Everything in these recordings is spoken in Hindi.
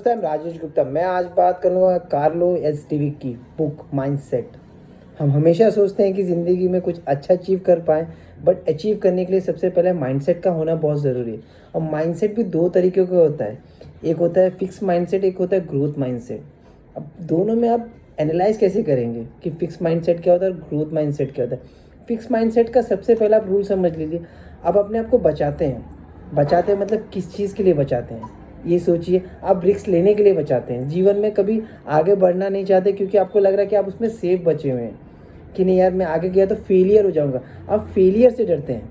दोस्तों, मैं राजेश गुप्ता। मैं आज बात करूँगा कार्लो एसटीवी की बुक माइंडसेट। हम हमेशा सोचते हैं कि ज़िंदगी में कुछ अच्छा अचीव कर पाएँ, बट अचीव करने के लिए सबसे पहले माइंडसेट का होना बहुत ज़रूरी है। और माइंडसेट भी दो तरीक़े का होता है, एक होता है फिक्स माइंडसेट, एक होता है ग्रोथ माइंडसेट। अब दोनों में आप एनालाइज कैसे करेंगे कि फिक्स माइंडसेट क्या होता है और ग्रोथ माइंडसेट क्या होता है। फिक्स माइंडसेट का सबसे पहला आप रूल समझ लीजिए। आप अपने आप को बचाते हैं मतलब किस चीज़ के लिए बचाते हैं, ये सोचिए। आप रिस्क लेने के लिए बचाते हैं, जीवन में कभी आगे बढ़ना नहीं चाहते क्योंकि आपको लग रहा है कि आप उसमें सेफ बचे हुए हैं, कि नहीं यार मैं आगे गया तो फेलियर हो जाऊंगा। आप फेलियर से डरते हैं,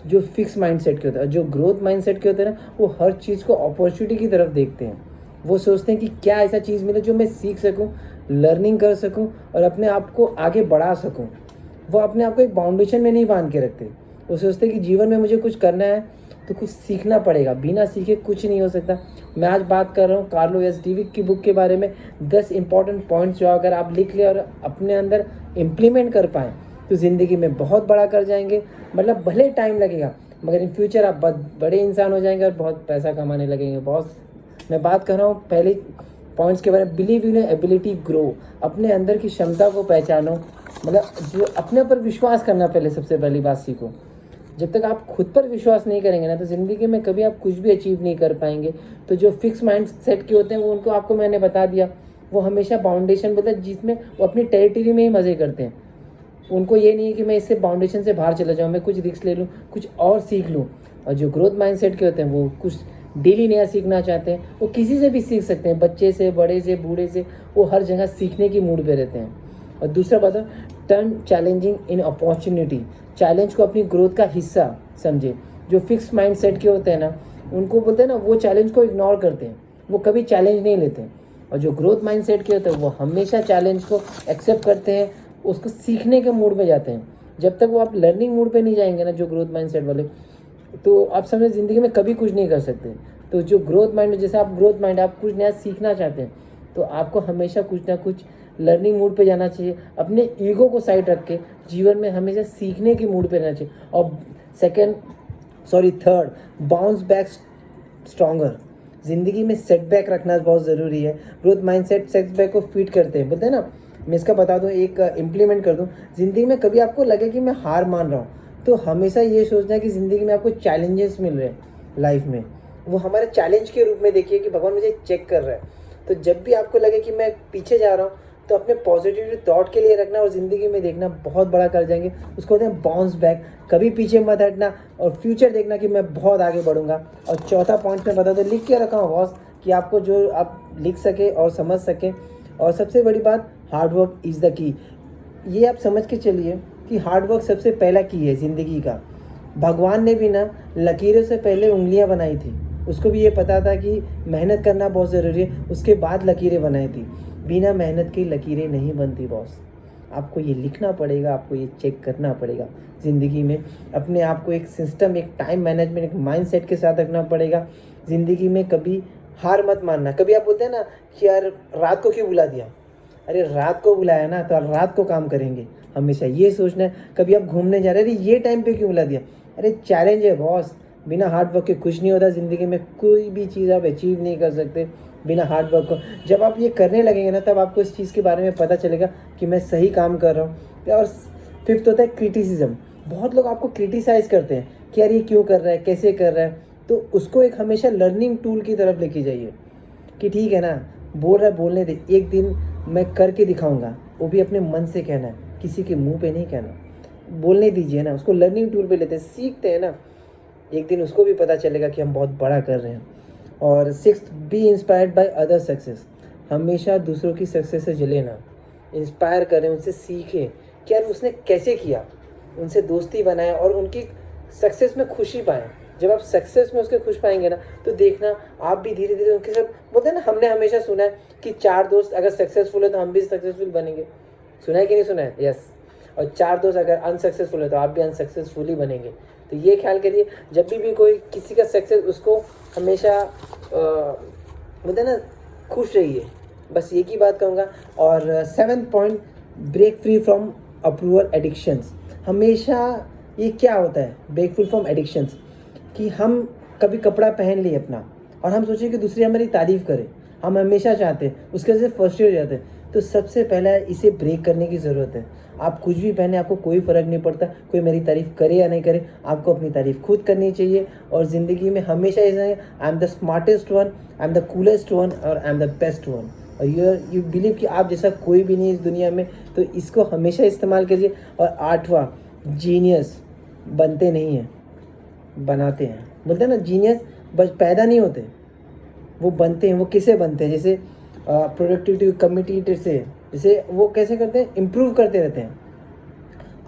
जो फिक्स माइंडसेट के होता है। जो ग्रोथ माइंडसेट के होते हैं ना, वो हर चीज़ को अपॉर्चुनिटी की तरफ देखते हैं। वो सोचते हैं कि क्या ऐसा चीज़ मिले जो मैं सीख सकूं, लर्निंग कर सकूं और अपने आप को आगे बढ़ा सकूं। वो अपने आप को एक बाउंडेशन में नहीं बांध के रखते। वो सोचते हैं कि जीवन में मुझे कुछ करना है तो कुछ सीखना पड़ेगा, बिना सीखे कुछ नहीं हो सकता। मैं आज बात कर रहा हूँ कार्लो एसटीवी की बुक के बारे में। 10 इंपॉर्टेंट पॉइंट्स जो अगर आप लिख ले और अपने अंदर इम्प्लीमेंट कर पाएँ तो ज़िंदगी में बहुत बड़ा कर जाएंगे। मतलब भले टाइम लगेगा, मगर इन फ्यूचर आप बड़े इंसान हो जाएंगे और बहुत पैसा कमाने लगेंगे बॉस। मैं बात कर रहा हूँ पहले पॉइंट्स के बारे में। बिलीव इन एबिलिटी ग्रो, अपने अंदर की क्षमता को पहचानो। मतलब जो अपने ऊपर विश्वास करना, पहले सबसे पहली बात सीखो। जब तक आप खुद पर विश्वास नहीं करेंगे ना, तो ज़िंदगी में कभी आप कुछ भी अचीव नहीं कर पाएंगे। तो जो फिक्स माइंड सेट के होते हैं वो, उनको आपको मैंने बता दिया, वो हमेशा बाउंडेशन बोलते हैं जिसमें वो अपनी टेरिटरी में ही मज़े करते हैं। उनको ये नहीं है कि मैं इससे बाउंडेशन से बाहर चला जाऊँ, मैं कुछ रिस्क ले लूँ, कुछ और सीख लूँ। और जो ग्रोथ माइंड सेट के होते हैं वो कुछ डेली नया सीखना चाहते हैं। वो किसी से भी सीख सकते हैं, बच्चे से, बड़े से, बूढ़े से। वो हर जगह सीखने की मूड पे रहते हैं। और दूसरा बात है, टर्न चैलेंजिंग इन अपॉर्चुनिटी। चैलेंज को अपनी ग्रोथ का हिस्सा समझे। जो फिक्स माइंड सेट के होते हैं ना, उनको बोलते हैं ना, वो चैलेंज को इग्नोर करते हैं, वो कभी चैलेंज नहीं लेते हैं। और जो ग्रोथ माइंड सेट के होते हैं वो हमेशा चैलेंज को एक्सेप्ट करते हैं, उसको सीखने के मूड में जाते हैं। जब तक वो आप लर्निंग मूड पे नहीं जाएंगे ना, जो ग्रोथ माइंड सेट वाले, तो आप समझे ज़िंदगी में कभी कुछ नहीं कर सकते। तो जो ग्रोथ माइंड, जैसे आप ग्रोथ माइंड, आप कुछ नया सीखना चाहते हैं तो आपको हमेशा कुछ ना कुछ लर्निंग मूड पे जाना चाहिए। अपने ईगो को साइड रख के जीवन में हमेशा सीखने की मूड पे रहना चाहिए। और थर्ड, बाउंस बैक स्ट्रॉन्गर। ज़िंदगी में सेटबैक रखना बहुत ज़रूरी है। ग्रोथ माइंडसेट सेटबैक को फीट करते हैं, बोलते हैं ना। मैं इसका बता दूं, एक इम्प्लीमेंट कर दूं। ज़िंदगी में कभी आपको लगे कि मैं हार मान रहा हूँ, तो हमेशा ये सोचना है कि ज़िंदगी में आपको चैलेंजेस मिल रहे हैं लाइफ में, वो हमारे चैलेंज के रूप में देखिए कि भगवान मुझे चेक कर रहा है। तो जब भी आपको लगे कि मैं पीछे जा रहा हूँ, तो अपने पॉजिटिव थॉट के लिए रखना और ज़िंदगी में देखना बहुत बड़ा कर जाएंगे। उसको कहते हैं बाउंस बैक। कभी पीछे मत हटना और फ्यूचर देखना कि मैं बहुत आगे बढ़ूंगा। और चौथा पॉइंट में बता दो, लिख के रखा हूँ बॉस, कि आपको जो आप लिख सके और समझ सकें। और सबसे बड़ी बात, हार्डवर्क इज़ द की। ये आप समझ के चलिए कि हार्डवर्क सबसे पहला की है ज़िंदगी का। भगवान ने भी ना लकीरों से पहले उंगलियां बनाई थी। उसको भी ये पता था कि मेहनत करना बहुत ज़रूरी है, उसके बाद लकीरें बनाई थी। बिना मेहनत के लकीरें नहीं बनती बॉस। आपको ये लिखना पड़ेगा, आपको ये चेक करना पड़ेगा ज़िंदगी में। अपने आप को एक सिस्टम, एक टाइम मैनेजमेंट, एक माइंडसेट के साथ रखना पड़ेगा। ज़िंदगी में कभी हार मत मानना। कभी आप बोलते हैं ना कि यार रात को क्यों बुला दिया, अरे रात को बुलाया ना तो रात को काम करेंगे। हमेशा ये सोचना है। कभी आप घूमने जा रहे हैं, अरे ये टाइम पे क्यों बुला दिया, अरे चैलेंज है बॉस। बिना हार्ड वर्क के कुछ नहीं होता ज़िंदगी में। कोई भी चीज़ आप अचीव नहीं कर सकते बिना हार्ड वर्क को। जब आप ये करने लगेंगे ना, तब आपको इस चीज़ के बारे में पता चलेगा कि मैं सही काम कर रहा हूँ। और फिफ्थ होता है क्रिटिसिज्म। बहुत लोग आपको क्रिटिसाइज़ करते हैं कि यार ये क्यों कर रहा है, कैसे कर रहा है। तो उसको एक हमेशा लर्निंग टूल की तरफ लेके जाइए कि ठीक है ना, बोल रहा है बोलने दे, एक दिन मैं करके दिखाऊंगा। वो भी अपने मन से कहना है, किसी के मुंह पे नहीं कहना। बोलने दीजिए ना, उसको लर्निंग टूल पे लेते हैं, सीखते हैं ना। एक दिन उसको भी पता चलेगा कि हम बहुत बड़ा कर रहे हैं। और sixth, B inspired by other success. हमेशा दूसरों की सक्सेस से जले ना, इंस्पायर करें, उनसे सीखें कि यार उसने कैसे किया, उनसे दोस्ती बनाएं और उनकी सक्सेस में खुशी पाएं। जब आप सक्सेस में उसके खुश पाएंगे ना, तो देखना आप भी धीरे धीरे उनके साथ। बोलते हैं ना, हमने हमेशा सुना है कि 4 दोस्त अगर सक्सेसफुल है तो हम भी सक्सेसफुल बनेंगे। सुना है कि नहीं सुना है? यस। और 4 दोस्त अगर अनसक्सेसफुल है तो आप भी अनसक्सेसफुल ही बनेंगे। तो ये ख्याल करिए, जब भी कोई किसी का सक्सेस, उसको हमेशा बोलते हैं ना, खुश रहिए। बस एक ही बात कहूँगा। और 7th point, break free from approval addictions. हमेशा ये क्या होता है, ब्रेक फ्री फ्रॉम एडिक्शंस, कि हम कभी कपड़ा पहन लिए अपना, और हम सोचें कि दूसरे हमारी तारीफ़ करें, हम हमेशा चाहते हैं, उसके वजह से फ्रस्ट्रेट हो जाते हैं। तो सबसे पहला इसे ब्रेक करने की ज़रूरत है। आप कुछ भी पहने, आपको कोई फ़र्क नहीं पड़ता, कोई मेरी तारीफ़ करे या नहीं करे, आपको अपनी तारीफ़ खुद करनी चाहिए। और ज़िंदगी में हमेशा ऐसा है, I am the smartest one, I am the coolest one और I am the best one. और यू बिलीव कि आप जैसा कोई भी नहीं है इस दुनिया में, तो इसको हमेशा इस्तेमाल कीजिए। और 8वां, जीनियस बनते नहीं हैं, बनाते हैं। बोलते हैं ना, जीनियस बस पैदा नहीं होते, वो बनते हैं। वो किसे बनते हैं? जैसे प्रोडक्टिविटी कमिटी से, जैसे वो कैसे करते हैं, इम्प्रूव करते रहते हैं।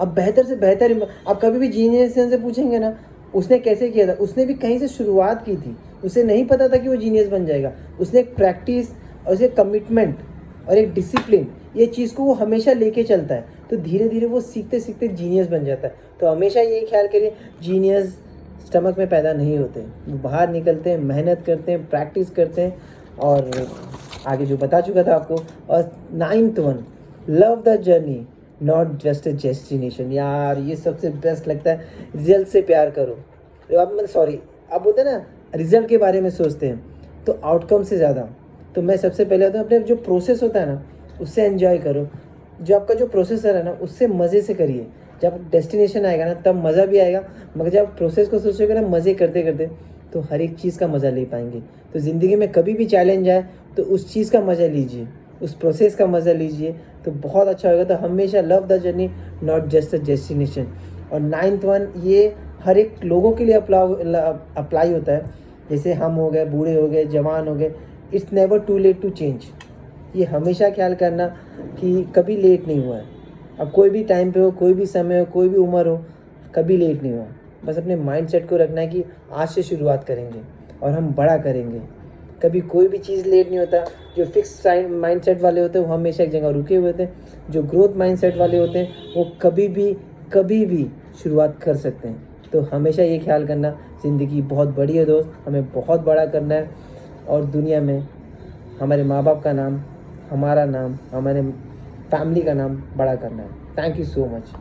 अब बेहतर से बेहतर आप कभी भी जीनियस से पूछेंगे ना, उसने कैसे किया था, उसने भी कहीं से शुरुआत की थी, उसे नहीं पता था कि वो जीनियस बन जाएगा। उसने एक प्रैक्टिस और उसे कमिटमेंट और एक डिसिप्लिन, ये चीज़ को वो हमेशा लेके चलता है। तो धीरे धीरे वो सीखते सीखते जीनियस बन जाता है। तो हमेशा यही ख्याल करिए, जीनियस स्टमक में पैदा नहीं होते, वो बाहर निकलते हैं, मेहनत करते हैं, प्रैक्टिस करते हैं। और आगे जो बता चुका था आपको। और 9th one, love the journey not just a destination. यार ये सबसे बेस्ट लगता है, रिजल्ट से प्यार करो। आप बोलते हैं ना, रिजल्ट के बारे में सोचते हैं तो आउटकम से ज़्यादा। तो मैं सबसे पहले होता हूँ, अपने जो प्रोसेस होता है ना, उससे एंजॉय करो। जो आपका जो प्रोसेस है ना, उससे मज़े से करिए। जब डेस्टिनेशन आएगा ना, तब मज़ा भी आएगा, मगर जब प्रोसेस को सोचोगे ना, मज़े करते करते, तो हर एक चीज़ का मज़ा ले पाएंगे। तो ज़िंदगी में कभी भी चैलेंज आए तो उस चीज़ का मज़ा लीजिए, उस प्रोसेस का मज़ा लीजिए, तो बहुत अच्छा होगा। तो हमेशा love the journey not just a destination. और 9th वन, ये हर एक लोगों के लिए अप्लाई होता है। जैसे हम हो गए, बूढ़े हो गए, जवान हो गए, it's never too late to change. ये हमेशा ख्याल करना कि कभी लेट नहीं हुआ है। अब कोई भी टाइम पे हो, कोई भी समय हो, कोई भी उम्र हो, कभी लेट नहीं हुआ। बस अपने माइंडसेट को रखना है कि आज से शुरुआत करेंगे और हम बड़ा करेंगे। कभी कोई भी चीज़ लेट नहीं होता। जो फिक्स माइंडसेट वाले होते हैं वो हमेशा एक जगह रुके हुए होते हैं। जो ग्रोथ माइंडसेट वाले होते हैं वो कभी भी शुरुआत कर सकते हैं। तो हमेशा ये ख्याल करना, ज़िंदगी बहुत बड़ी है दोस्त, हमें बहुत बड़ा करना है। और दुनिया में हमारे माँ बाप का नाम, हमारा नाम, हमारे फैमिली का नाम बड़ा करना है। Thank you so much.